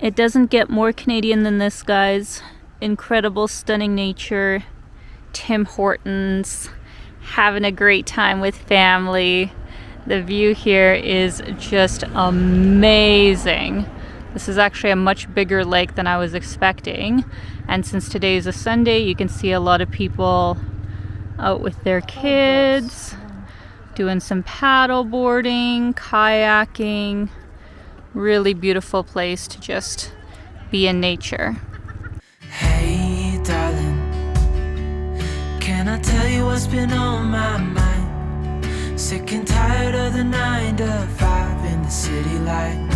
It doesn't get more Canadian than this, guys. Incredible, stunning nature, Tim Hortons, having a great time with family. The view here is just amazing. This is actually a much bigger lake than I was expecting. And since today is a Sunday, you can see a lot of people out with their kids, doing some paddle boarding, kayaking. Really beautiful place to just be in nature. Hey darling, can I tell you what's been on my mind? Sick and tired of the 9 to 5 in the city life.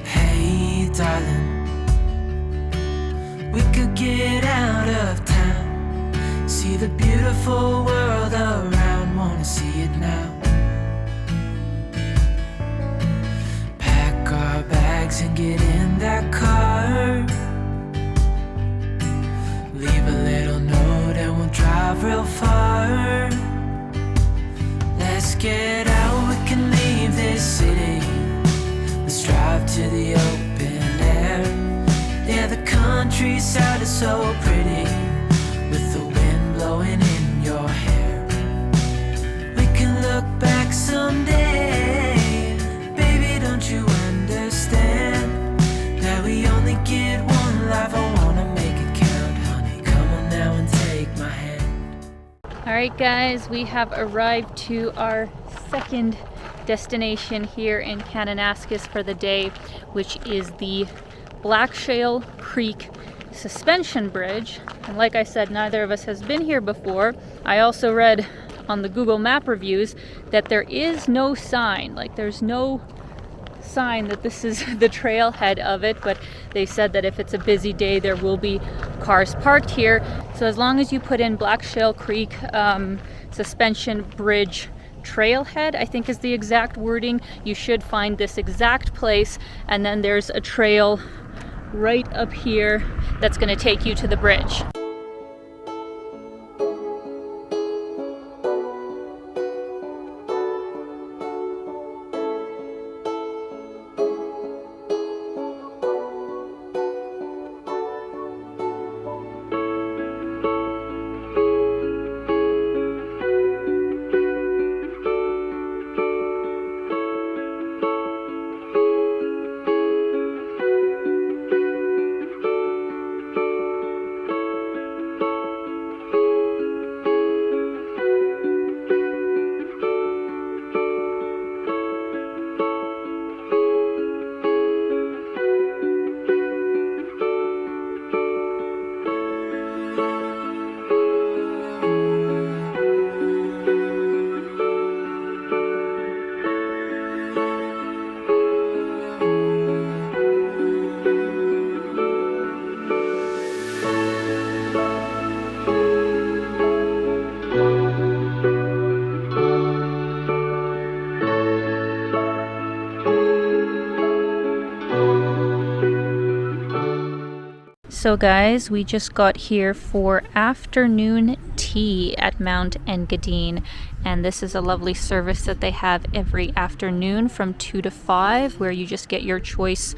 Hey darling, we could get out of town, see the beautiful world around, wanna see it now. Pack our bags and get in that car, leave a little note and we'll drive real far. Let's get out, we can leave this city, let's drive to the open air. Yeah, the countryside is so pretty, with the wind blowing in your hair. We can look back someday, baby, don't you understand that we only get one life? I wanna make it count, honey, come on now and take my hand. Alright guys, we have arrived to our second destination here in Kananaskis for the day, which is the Black Shale Creek Suspension Bridge. And like I said, neither of us has been here before. I also read on the Google Map reviews that there is no sign, like there's no sign that this is the trailhead of it, but they said that if it's a busy day there will be cars parked here. So as long as you put in Black Shale Creek Suspension Bridge Trailhead, I think is the exact wording, you should find this exact place. And then there's a trail right up here that's going to take you to the bridge. So guys, we just got here for afternoon tea at Mount Engadine, and this is a lovely service that they have every afternoon from 2 to 5, where you just get your choice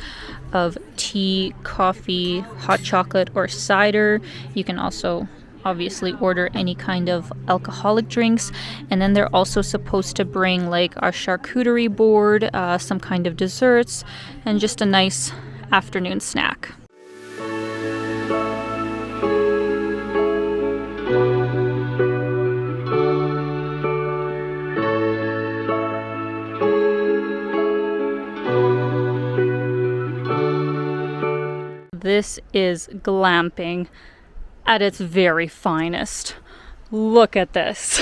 of tea, coffee, hot chocolate, or cider. You can also obviously order any kind of alcoholic drinks, and then they're also supposed to bring like a charcuterie board, some kind of desserts, and just a nice afternoon snack. This is glamping at its very finest. Look at this.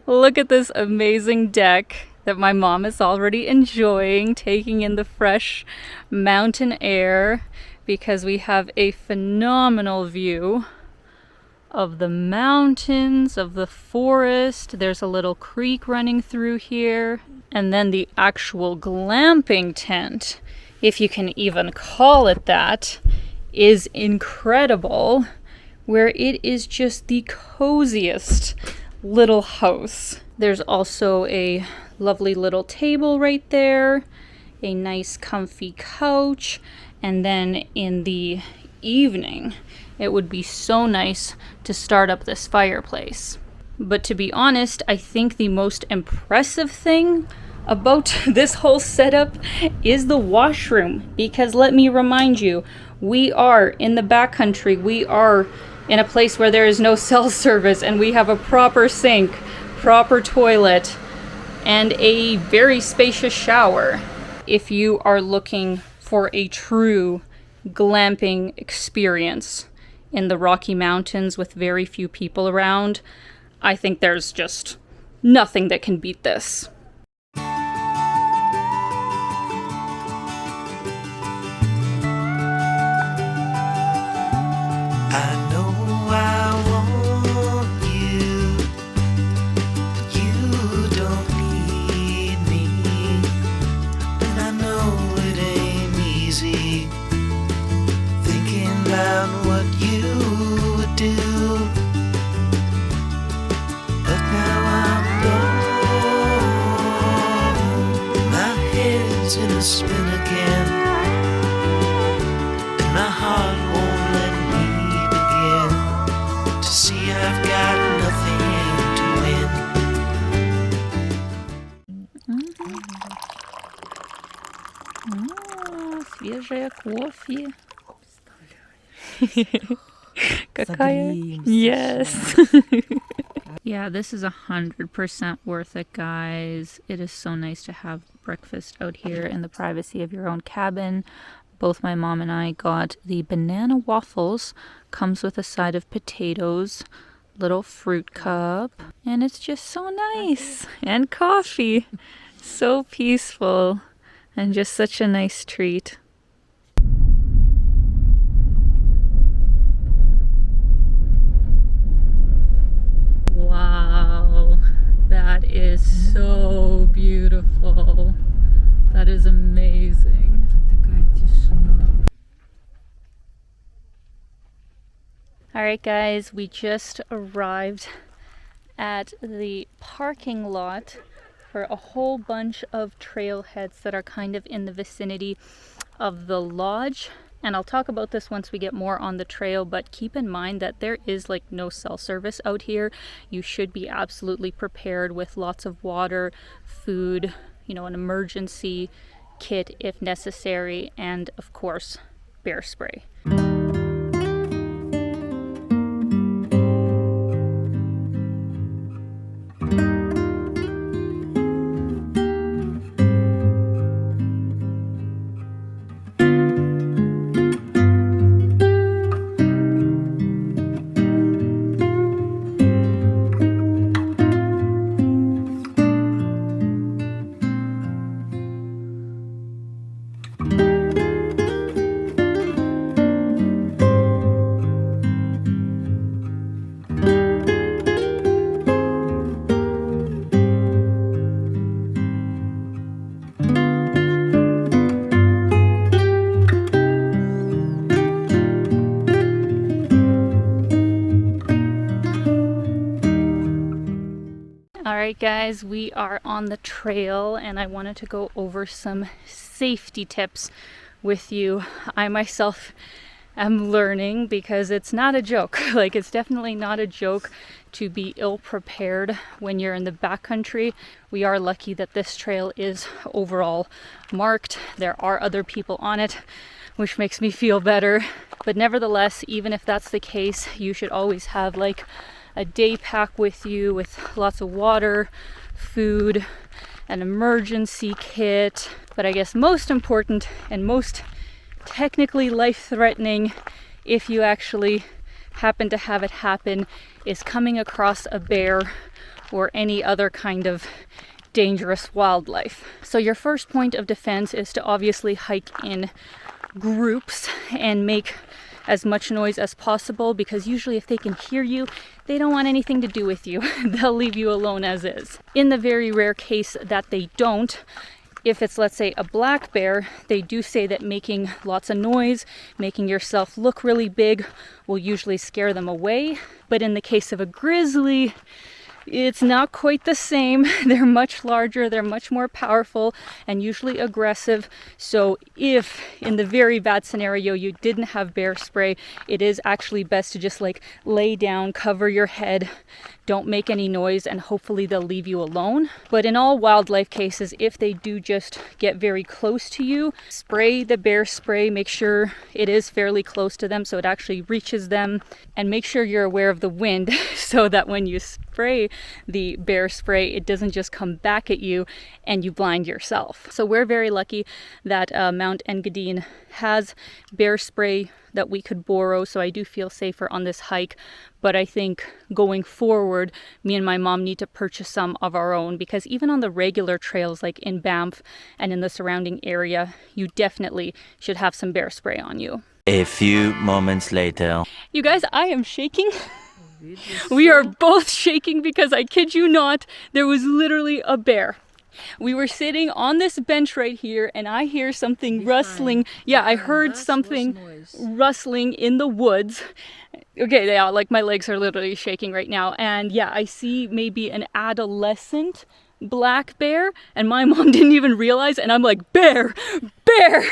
Look at this amazing deck that my mom is already enjoying, taking in the fresh mountain air, because we have a phenomenal view of the mountains, of the forest. There's a little creek running through here. And then the actual glamping tent, if you can even call it that, is incredible, where it is just the coziest little house. There's also a lovely little table right there, a nice comfy couch, and then in the evening it would be so nice to start up this fireplace. But to be honest, I think the most impressive thing about this whole setup is the washroom, because let me remind you, we are in the backcountry. We are in a place where there is no cell service, and we have a proper sink, proper toilet, and a very spacious shower. If you are looking for a true glamping experience in the Rocky Mountains with very few people around, I think there's just nothing that can beat this. I know I want you, but you don't need me. And I know it ain't easy thinking about what you would do. But now I'm gone, my head's in a spin again, and my heart won't let me begin to see I've got nothing to win. Свежая кофе. Какая? Yes. Yeah, this is 100% worth it, guys. It is so nice to have breakfast out here in the privacy of your own cabin. Both my mom and I got the banana waffles. Comes with a side of potatoes, little fruit cup, and it's just so nice. And coffee. So peaceful and just such a nice treat. Wow, that is so beautiful. That is amazing. Alright guys, we just arrived at the parking lot for a whole bunch of trailheads that are kind of in the vicinity of the lodge. And I'll talk about this once we get more on the trail, but keep in mind that there is like no cell service out here. You should be absolutely prepared with lots of water, food, an emergency kit if necessary, and of course, bear spray. Alright guys, we are on the trail and I wanted to go over some safety tips with you. I myself am learning because it's not a joke. Like, it's definitely not a joke to be ill prepared when you're in the backcountry. We are lucky that this trail is overall marked. There are other people on it, which makes me feel better. But nevertheless, even if that's the case, you should always have like a day pack with you with lots of water, food, an emergency kit. But I guess most important and most technically life-threatening, if you actually happen to have it happen, is coming across a bear or any other kind of dangerous wildlife. So your first point of defense is to obviously hike in groups and make as much noise as possible, because usually if they can hear you, they don't want anything to do with you. They'll leave you alone as is. In the very rare case that they don't, if it's, let's say, a black bear, they do say that making lots of noise, making yourself look really big, will usually scare them away. But in the case of a grizzly, It's not quite the same. They're much larger, they're much more powerful, and usually aggressive. So if in the very bad scenario you didn't have bear spray, it is actually best to just like lay down, cover your head, don't make any noise, and hopefully they'll leave you alone. But in all wildlife cases, if they do just get very close to you, spray the bear spray. Make sure it is fairly close to them so it actually reaches them, and make sure you're aware of the wind so that when you spray the bear spray, it doesn't just come back at you and you blind yourself. So we're very lucky that Mount Engadine has bear spray that we could borrow, so I do feel safer on this hike. But I think going forward, me and my mom need to purchase some of our own, because even on the regular trails like in Banff and in the surrounding area, you definitely should have some bear spray on you. A few moments later. You guys, I am shaking. We are both shaking because I kid you not, there was literally a bear. We were sitting on this bench right here and I hear something rustling. Yeah, I heard something rustling in the woods. Okay, yeah, like my legs are literally shaking right now. And yeah, I see maybe an adolescent black bear, and my mom didn't even realize, and I'm like, bear, bear.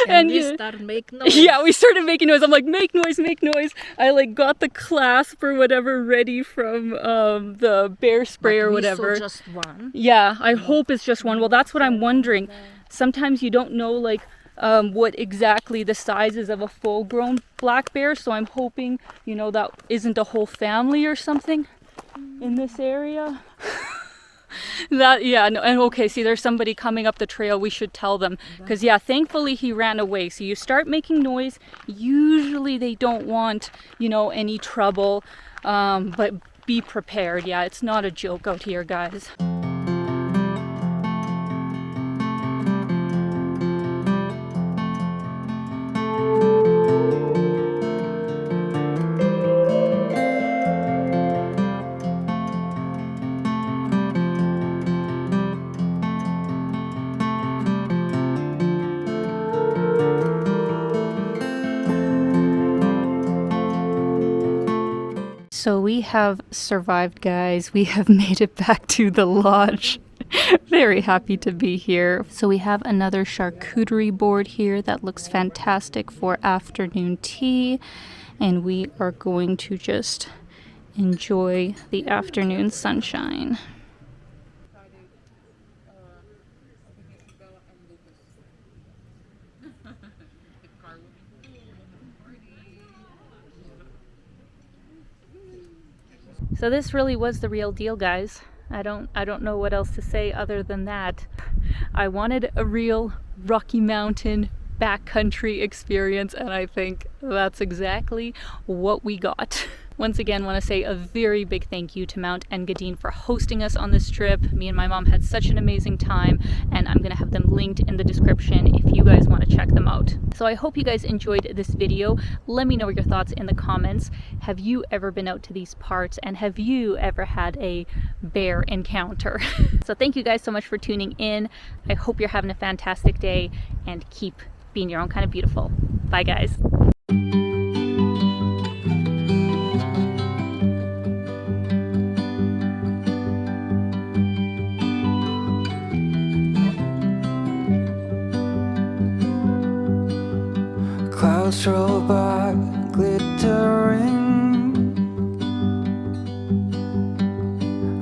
And we started making noise. Yeah, we started making noise. I'm like, make noise, make noise. I like got the clasp or whatever ready from the bear spray or whatever. We saw just one. Yeah, I hope it's just one. Well, that's what I'm wondering. Sometimes you don't know like what exactly the size is of a full-grown black bear, so I'm hoping, you know, that isn't a whole family or something in this area. That, yeah, no, and okay, see, there's somebody coming up the trail. We should tell them, because yeah, thankfully he ran away. So you start making noise, usually they don't want, you know, any trouble, but be prepared. Yeah, it's not a joke out here, guys. So we have survived, guys. We have made it back to the lodge. Very happy to be here. So we have another charcuterie board here that looks fantastic for afternoon tea. And we are going to just enjoy the afternoon sunshine. So this really was the real deal, guys. I don't know what else to say other than that. I wanted a real Rocky Mountain backcountry experience, and I think that's exactly what we got. Once again, want to say a very big thank you to Mount Engadine for hosting us on this trip. Me and my mom had such an amazing time, and I'm going to have them linked in the description if you guys want to check them out. So I hope you guys enjoyed this video. Let me know your thoughts in the comments. Have you ever been out to these parts, and have you ever had a bear encounter? So thank you guys so much for tuning in. I hope you're having a fantastic day, and keep being your own kind of beautiful. Bye, guys. Clouds roll by, glittering.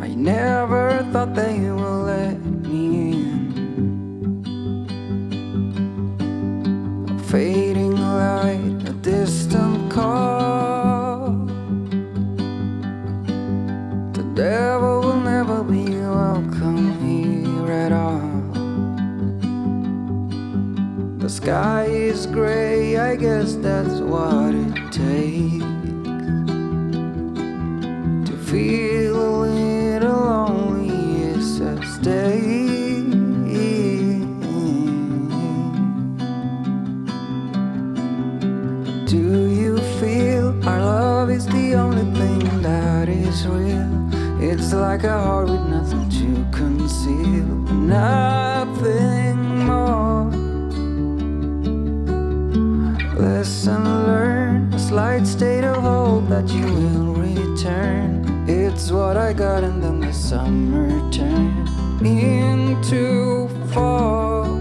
I never thought they would let me in. A fading light, a distant call. The devil will never be welcome here at all. The sky is gray, I guess that's what it takes to feel a little lonely is a state. Do you feel our love is the only thing that is real? It's like a heart with nothing to conceal, nothing more. Lesson learned, a slight state of hope that you will return. It's That's what I got, and then the summer turned into fall.